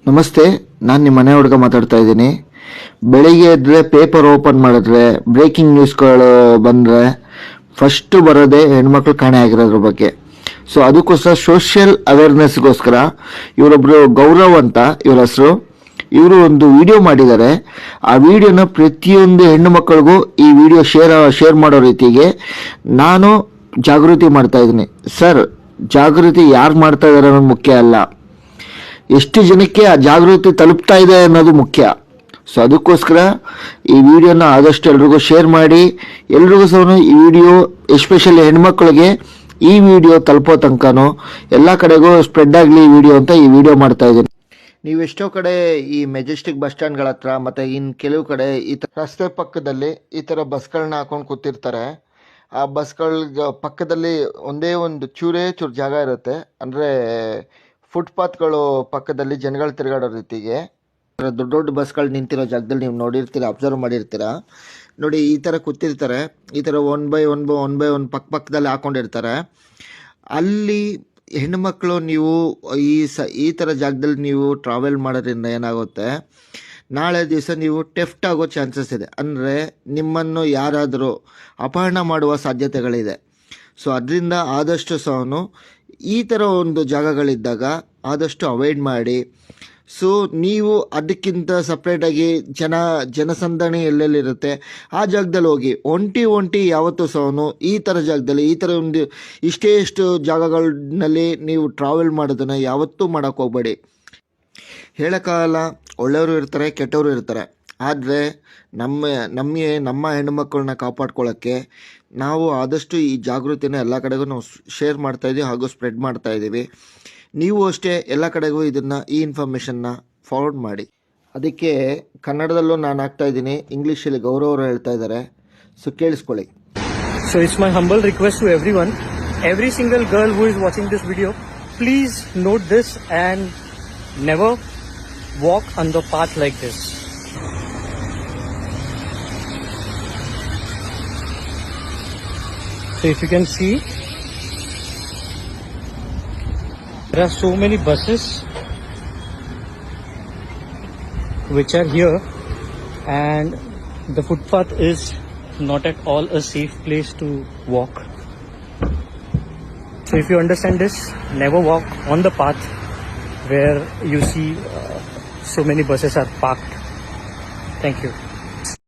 ನಮಸ್ತೆ, ನಾನು ನಿಮ್ಮ ಮನೆ ಹುಡುಗ ಮಾತಾಡ್ತಾ ಇದ್ದೀನಿ. ಬೆಳಿಗ್ಗೆ ಎದ್ದರೆ ಪೇಪರ್ ಓಪನ್ ಮಾಡಿದ್ರೆ ಬ್ರೇಕಿಂಗ್ ನ್ಯೂಸ್ಗಳು ಬಂದರೆ ಫಸ್ಟು ಬರೋದೇ ಹೆಣ್ಮಕ್ಳು ಕಾಣೆ ಆಗಿರೋದ್ರ ಬಗ್ಗೆ. ಸೊ ಅದಕ್ಕೋಸ್ಕರ ಸೋಷಿಯಲ್ ಅವೇರ್ನೆಸ್ಗೋಸ್ಕರ ಇವರೊಬ್ಬರು ಗೌರವ್ ಅಂತ ಇವ್ರ ಹೆಸರು, ಇವರು ಒಂದು ವಿಡಿಯೋ ಮಾಡಿದ್ದಾರೆ. ಆ ವಿಡಿಯೋನ ಪ್ರತಿಯೊಂದು ಹೆಣ್ಣು ಮಕ್ಕಳಿಗೂ ಈ ವಿಡಿಯೋ ಶೇರ್ ಮಾಡೋ ರೀತಿಗೆ ನಾನು ಜಾಗೃತಿ ಮಾಡ್ತಾ ಇದ್ದೀನಿ. ಸರ್, ಜಾಗೃತಿ ಯಾರು ಮಾಡ್ತಾ ಇದ್ದಾರೆ ಅನ್ನೋದು ಮುಖ್ಯ ಅಲ್ಲ, ಎಷ್ಟು ಜನಕ್ಕೆ ಆ ಜಾಗೃತಿ ತಲುಪ್ತಾ ಇದೆ ಅನ್ನೋದು ಮುಖ್ಯ. ಸೊ ಅದಕ್ಕೋಸ್ಕರ ಈ ವಿಡಿಯೋನ ಆದಷ್ಟು ಎಲ್ರಿಗೂ ಶೇರ್ ಮಾಡಿ, ಎಲ್ರಿಗೂ ಸಹ ಈ ವಿಡಿಯೋ ಎಸ್ಪೆಷಲಿ ಹೆಣ್ಮಕ್ಳಿಗೆ ಈ ವಿಡಿಯೋ ತಲುಪೋ ತನಕನೂ ಎಲ್ಲ ಕಡೆಗೂ ಸ್ಪ್ರೆಡ್ ಆಗಲಿ ಈ ವಿಡಿಯೋ ಅಂತ ಈ ವಿಡಿಯೋ ಮಾಡ್ತಾ ಇದ್ದೀನಿ. ನೀವು ಎಷ್ಟೋ ಕಡೆ ಈ ಮೆಜೆಸ್ಟಿಕ್ ಬಸ್ ಸ್ಟ್ಯಾಂಡ್ಗಳ ಹತ್ರ ಮತ್ತು ಇನ್ನು ಕೆಲವು ಕಡೆ ಈ ಥರ ರಸ್ತೆ ಪಕ್ಕದಲ್ಲಿ ಈ ಥರ ಬಸ್ಗಳನ್ನ ಹಾಕೊಂಡು ಕೂತಿರ್ತಾರೆ. ಆ ಬಸ್ಗಳ ಪಕ್ಕದಲ್ಲಿ ಒಂದೇ ಒಂದು ಚೂರೇ ಚೂರು ಜಾಗ ಇರುತ್ತೆ, ಅಂದರೆ ಫುಟ್ಪಾತ್ಗಳು ಪಕ್ಕದಲ್ಲಿ ಜನಗಳು ತಿರುಗಾಡೋ ರೀತಿಗೆ ದೊಡ್ಡ ದೊಡ್ಡ ಬಸ್ಗಳು ನಿಂತಿರೋ ಜಾಗದಲ್ಲಿ ನೀವು ನೋಡಿರ್ತೀರ, ಅಬ್ಸರ್ವ್ ಮಾಡಿರ್ತೀರ. ನೋಡಿ, ಈ ಥರ ಕೂತಿರ್ತಾರೆ, ಈ ಥರ ಒನ್ ಬೈ ಒನ್ ಪಕ್ಕದಲ್ಲಿ ಹಾಕೊಂಡಿರ್ತಾರೆ. ಅಲ್ಲಿ ಹೆಣ್ಣುಮಕ್ಕಳು ನೀವು ಈ ಥರ ಜಾಗದಲ್ಲಿ ನೀವು ಟ್ರಾವೆಲ್ ಮಾಡೋದ್ರಿಂದ ಏನಾಗುತ್ತೆ, ನಾಳೆ ದಿವಸ ನೀವು ಟೆಫ್ಟ್ ಆಗೋ ಚಾನ್ಸಸ್ ಇದೆ. ಅಂದರೆ ನಿಮ್ಮನ್ನು ಯಾರಾದರೂ ಅಪಹರಣ ಮಾಡುವ ಸಾಧ್ಯತೆಗಳಿದೆ. ಸೊ ಅದರಿಂದ ಆದಷ್ಟು ಸಹ ಈ ಥರ ಒಂದು ಜಾಗಗಳಿದ್ದಾಗ ಆದಷ್ಟು ಅವಾಯ್ಡ್ ಮಾಡಿ. ಸೊ ನೀವು ಅದಕ್ಕಿಂತ ಸಪ್ರೇಟಾಗಿ ಜನಸಂದಣಿ ಎಲ್ಲೆಲ್ಲಿರುತ್ತೆ ಆ ಜಾಗದಲ್ಲಿ ಹೋಗಿ. ಒಂಟಿ ಯಾವತ್ತೂ ಸಹ ಈ ಥರ ಜಾಗದಲ್ಲಿ ಈ ಥರ ಒಂದು ಇಷ್ಟು ಜಾಗಗಳಲ್ಲಿ ನೀವು ಟ್ರಾವೆಲ್ ಮಾಡೋದನ್ನು ಯಾವತ್ತೂ ಮಾಡೋಕ್ಕೆ ಹೋಗಬೇಡಿ. ಹೇಳೋಕ್ಕಾಗಲ್ಲ, ಒಳ್ಳೆಯವರು ಇರ್ತಾರೆ, ಕೆಟ್ಟವರು ಇರ್ತಾರೆ. ಆದರೆ ನಮ್ಮ ಹೆಣ್ಣುಮಕ್ಕಳನ್ನ ಕಾಪಾಡ್ಕೊಳ್ಳೋಕ್ಕೆ ನಾವು ಆದಷ್ಟು ಈ ಜಾಗೃತಿನ ಎಲ್ಲ ಕಡೆಗೂ ನಾವು ಶೇರ್ ಮಾಡ್ತಾಯಿದ್ದೀವಿ ಹಾಗೂ ಸ್ಪ್ರೆಡ್ ಮಾಡ್ತಾಯಿದ್ದೀವಿ. ನೀವು ಅಷ್ಟೇ ಎಲ್ಲ ಕಡೆಗೂ ಈ ಇನ್ಫಾರ್ಮೇಷನ್ನ ಫಾರ್ವರ್ಡ್ ಮಾಡಿ. ಅದಕ್ಕೆ ಕನ್ನಡದಲ್ಲೂ ನಾನು ಹಾಕ್ತಾ ಇದ್ದೀನಿ, ಇಂಗ್ಲೀಷಲ್ಲಿ ಗೌರವ್ ಅವರು ಹೇಳ್ತಾ ಇದ್ದಾರೆ. ಸೊ ಕೇಳಿಸ್ಕೊಳ್ಳಿ. So it's my humble request to everyone, every single girl who is watching this video, please note this and never walk on the path like this. So if you can see, there are so many buses which are here, and the footpath is not at all a safe place to walk. So if you understand this, never walk on the path where you see so many buses are parked. Thank you.